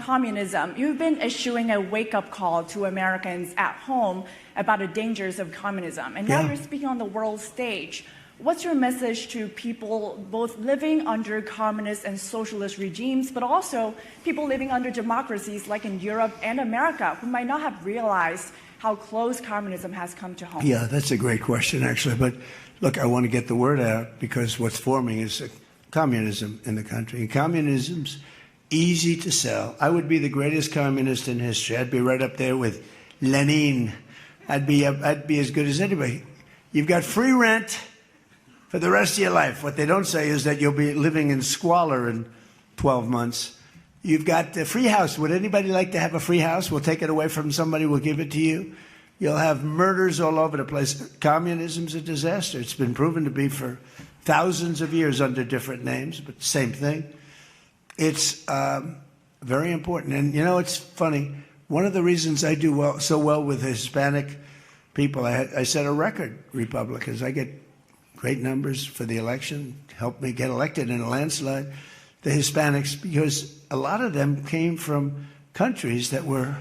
communism, you've been issuing a wake-up call to Americans at home about the dangers of communism. And now you're speaking on the world stage. What's your message to people both living under communist and socialist regimes, but also people living under democracies like in Europe and America who might not have realized how close communism has come to home? Yeah, that's a great question, actually. But look, I want to get the word out because what's forming is communism in the country. And communism's easy to sell. I would be the greatest communist in history. I'd be right up there with Lenin. I'd be as good as anybody. You've got free rent for the rest of your life. What they don't say is that you'll be living in squalor in 12 months. You've got a free house. Would anybody like to have a free house? We'll take it away from somebody. We'll give it to you. You'll have murders all over the place. Communism's a disaster. It's been proven to be for thousands of years under different names, but same thing. It's very important. And, you know, it's funny. One of the reasons I do so well with Hispanic people, I set a record, Republicans. I get great numbers for the election, helped me get elected in a landslide, the Hispanics, because a lot of them came from countries that were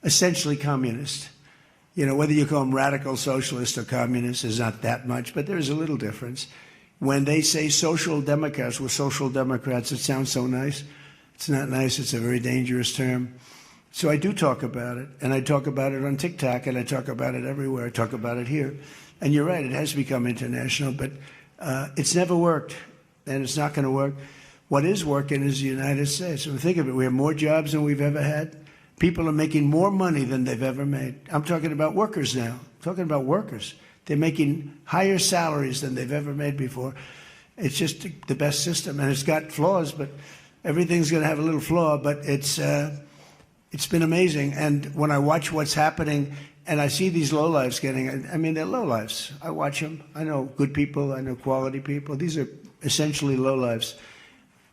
essentially communist. You know, whether you call them radical socialist or communist is not that much, but there's a little difference. When they say social democrats, we're social democrats, it sounds so nice. It's not nice. It's a very dangerous term. So I do talk about it, and I talk about it on TikTok, and I talk about it everywhere. I talk about it here. And you're right, it has become international, but it's never worked, and it's not going to work. What is working is the United States. So think of it. We have more jobs than we've ever had. People are making more money than they've ever made. I'm talking about workers now. I'm talking about workers. They're making higher salaries than they've ever made before. It's just the best system, and it's got flaws, but everything's going to have a little flaw, but it's been amazing. And when I watch what's happening, and I see these lowlifes getting, I mean, they're lowlifes. I watch them. I know good people. I know quality people. These are essentially lowlifes.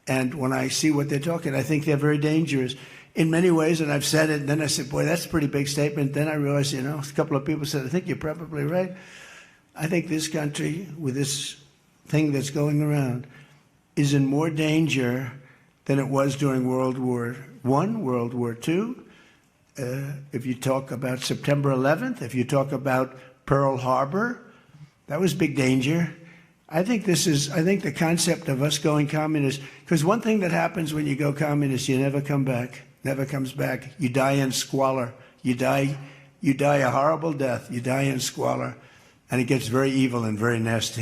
And when I see what they're talking, I think they're very dangerous in many ways. And I've said it, and then I said, boy, that's a pretty big statement. Then I realized, you know, a couple of people said, I think you're probably right. I think this country, with this thing that's going around, is in more danger than it was during World War I, World War II. If you talk about September 11th, if you talk about Pearl Harbor, that was big danger. I think the concept of us going communist, because one thing that happens when you go communist, you never come back, never comes back. You die in squalor. You die a horrible death. You die in squalor, and it gets very evil and very nasty.